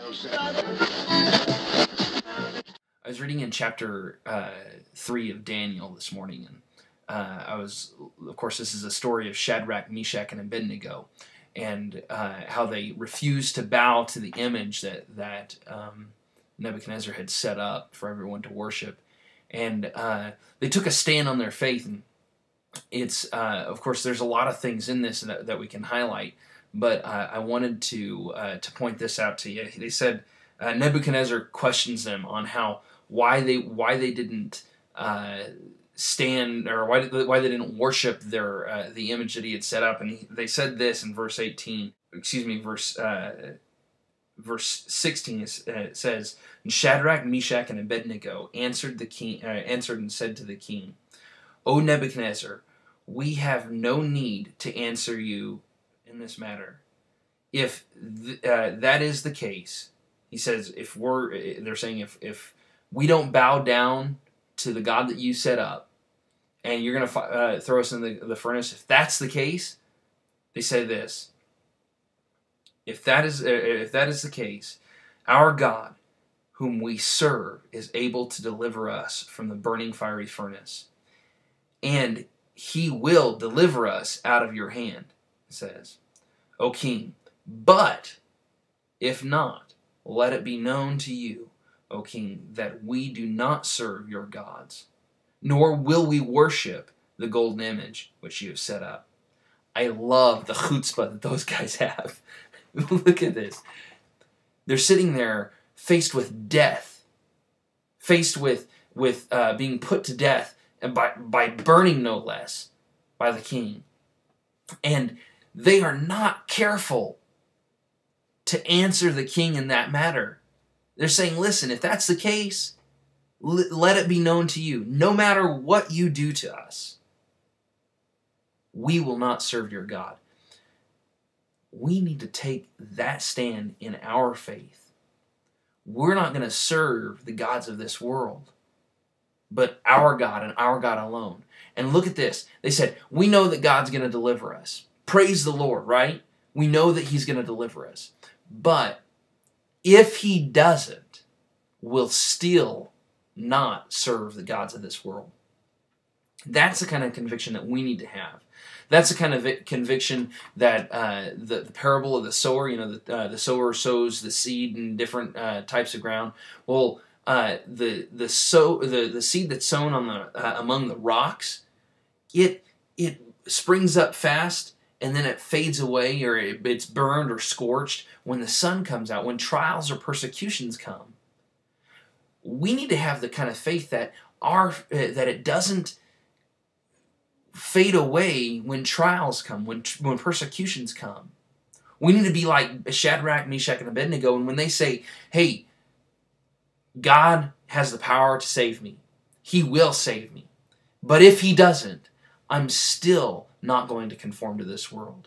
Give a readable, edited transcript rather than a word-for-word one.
I was reading in chapter 3 of Daniel this morning, and of course, this is a story of Shadrach, Meshach, and Abednego, and how they refused to bow to the image that Nebuchadnezzar had set up for everyone to worship, and they took a stand on their faith. And it's of course, there's a lot of things in this that we can highlight, but I wanted to point this out to you. They said Nebuchadnezzar questions them on why they didn't stand, or why they didn't worship the image that he had set up, and they said this in verse 16. It says, "And Shadrach, Meshach, and Abednego answered and said to the king, O Nebuchadnezzar, we have no need to answer you in this matter. If that is the case," he says, they're saying if we don't bow down to the God that you set up, and you're going to throw us in the furnace, if that's the case, they say this: if that is the case, our God, whom we serve, is able to deliver us from the burning fiery furnace, and he will deliver us out of your hand, it says, O king. But if not, let it be known to you, O king, that we do not serve your gods, nor will we worship the golden image which you have set up. I love the chutzpah that those guys have. Look at this. They're sitting there faced with death, faced with being put to death, and by burning, no less, by the king. And they are not careful to answer the king in that matter. They're saying, listen, if that's the case, let it be known to you, no matter what you do to us, we will not serve your God. We need to take that stand in our faith. We're not going to serve the gods of this world, but our God and our God alone. And look at this. They said, we know that God's going to deliver us. Praise the Lord, right? We know that he's going to deliver us. But if he doesn't, we'll still not serve the gods of this world. That's the kind of conviction that we need to have. That's the kind of conviction that the parable of the sower, the sower sows the seed in different types of ground. Well, the seed that's sown on among the rocks, it springs up fast, and then it fades away, or it's burned or scorched when the sun comes out, when trials or persecutions come. We need to have the kind of faith that it doesn't fade away when trials come, when persecutions come. We need to be like Shadrach, Meshach, and Abednego, and when they say, hey, God has the power to save me, he will save me. But if he doesn't, I'm still not going to conform to this world.